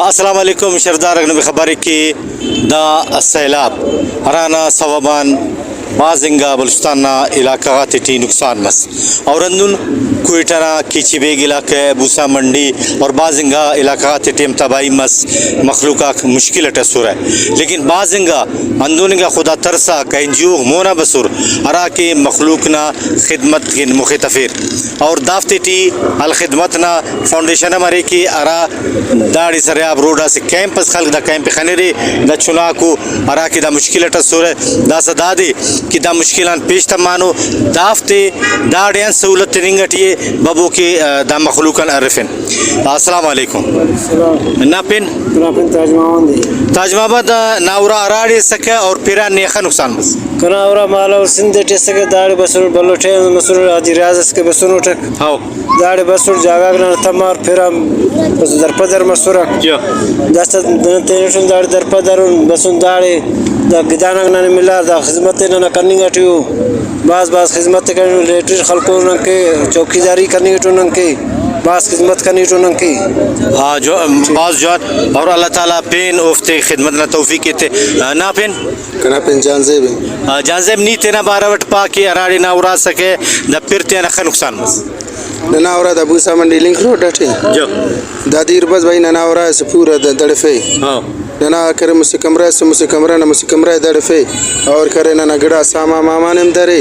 السلام علیکم شردار اگنبی خبری کی دا سیلاب ہرانا سوابان بازنگا بلوچستان علاقہ تی نقصان مس اور اندن کوئٹنا کیچی بیگ علاقہ بوسا منڈی اور بازنگا علاقہ ٹیم تباہی مس مخلوقہ مشکل ٹسور ہے لیکن بازنگا اندونگا خدا ترسا کینجیو مونا بسر ارا کے مخلوق نا خدمت کے مختفر اور دافتے ٹی الخدمت نا فاؤنڈیشن ہمارے کی ارا داڑی سریاب روڈا سے کیمپس خلق دا کیمپ خنری دا چناکو ارا کی دا مشکل ٹسور ہے دا سدادی کہ دا مشکلان پیش تمانو دافتے داڑیاں سہولت ننگٹیے بابو کے دا مخلوقان عرفن. السلام علیکم. ناپن تاج محمد ناورا اراڑی سکے اور پیرا نیخا نقصان بس کناورا مالا اور سندھے سکے داڑی بسر بلوٹے مسر آدھی ریاض کے بسر اٹھک ہاو داڑی بسر جاگا گنا تمار پھرا در پدر مسرک دست تینشن داڑی در پدر بسن داڑی دا گدانا گنا ملا دا خدمت نا کرنی گٹیو بعض خدمت کرنی لیٹر خلقوں نن کے چوکیداری کرنی گٹو نن کے بعض خدمت کرنی گٹو نن کے ہاں جو بعض جان اور اللہ تعالیٰ پین افتے خدمت نہ توفیق کہتے نا پین کنا پین جانزیب جانزیب نی تینا باراوٹ پاکی اراڑی نا اورا سکے دا پھر تینا خا نقصان بس نناورا دا بوسا منڈی لنک روڈ اٹھے جو دا دیر بس بھائی نناورا سے پورا دڑفے ننا کرے مجھ سے کمرہ نہ مجھ سے کمرہ دڑفے اور کرے ننا گڑا ساما مامان ام درے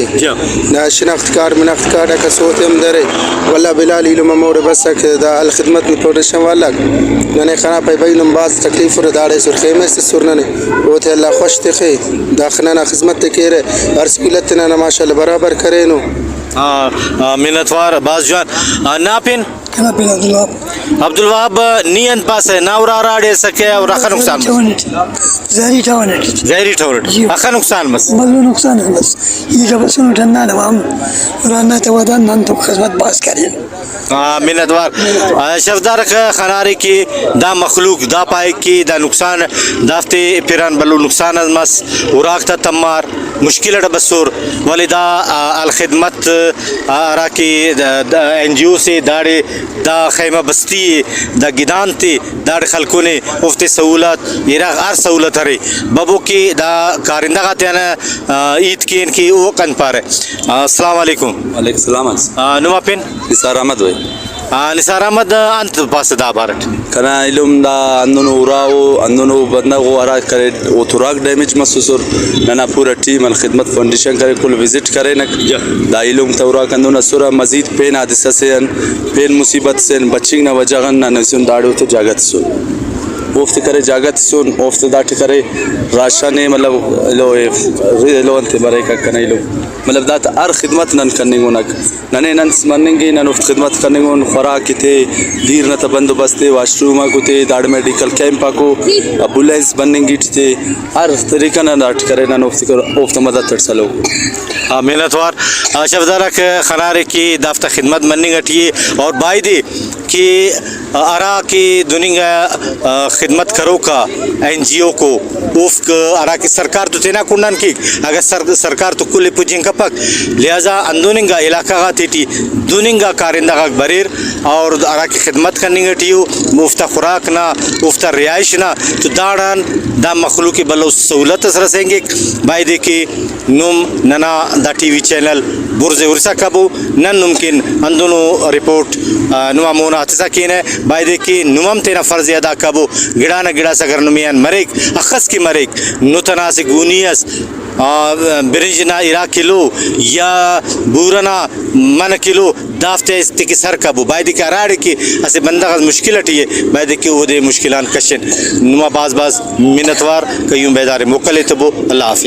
نہ شناخت کارڈ مناخت کارڈ کا سوتے ام درے واللہ بلال علم مور بسک دا الخدمت میں پروڈکشن والا ننے خنا پای بھائی نم باز تکلیف ور داڑے سر خیمے سے سرننے وہ تے اللہ خوش تخے داخنا خدمت کے رے ہر سکولت نہ ماشاءاللہ برابر کرے نو منتوار باز جان ناپن عبدالوہاب نیند پاس ہے ناورا راڑے سکے اور اخا نقصان زہری ٹاونٹ زہری ٹھورٹ اخا نقصان بس بلو نقصان ہے بس یہ جب سنو ٹھنڈا نوام رانا تو ودان نان تو خدمت باز کریں منتوار شفدار خناری کی دا مخلوق دا پائے کی دا نقصان دافتے پیران بلو نقصان مس اراکتا تمار مشکل بسور ولی دا الخدمت ارا کی این جی او سے داڑے دا خیمہ بستی دا گدان تے داڑ خلقوں نے افت سہولت یہ ہر سہولت ہرے بابو کی دا کارندہ کا تیانا عید کی ان کی وہ کن پار ہے. السلام علیکم. وعلیکم السلام. نما پین نثار احمد بھائی نثار احمد انت پاس دا بارٹ کنا علم دا اندونو اراو اندونو بدنگو ارا کرے او تراک ڈیمیج مسوسر ننا پورا ٹیم الخدمت فاؤنڈیشن کرے کل وزٹ کرے نک دا علم توراک اندونا سورا مزید پین حادثہ سے پین مصیبت سے بچنگ نہ وجہن نہ نسون داڑو تو جاگت سن وفت کرے جاگت سن وفت داٹ کرے راشن مطلب لو انت برے کا کنا لو مطلب دات ار خدمت نن کرنے گو نک ننے نن منیں گے نن وفت خدمت کرنے گو خوراک تے دیر نہ بندوبست واش روم کو تے داڑ میڈیکل کیمپ کو ایمبولینس بننے گی تے ہر طریقہ نہ داٹ کرے نن وفت مدد ترسلو. محنتوار شفدارک خنارے کی دافتہ خدمت مننگ اٹھیے اور بائی دی کہ ارا کی دنیا خدمت کرو کا این جی او کو افق ارا کی سرکار تو تینا کنڈان کی اگر سرکار تو کل پوجیں کپک لہذا اندوننگا علاقہ گا تیٹی دوننگا کارندہ گا بریر اور ارا کی خدمت کرنی گٹیو مفتہ خوراک نہ مفتہ رہائش نہ تو داڑان دا مخلوقی بلو سہولت رسیں گے بائی دے کی نم ننا دا ٹی وی چینل برز ورسا کبو نن ممکن اندونو رپورٹ نما مونا تسا کینے بائی دے کی نمم تینا فرض ادا کبو گڑانا گڑا سگر نمیان مریک اخص کی مریک نتنا سے گونیس برنجنا ارا کلو یا بورنا من کلو دافتے استکی سر کبو بائی دے کی اراڑی کی اسے بندہ مشکل اٹھیے بائی دے کی وہ دے مشکلان کشن نما باز منتوار کیوں بیدار موکل تبو. اللہ حافظ.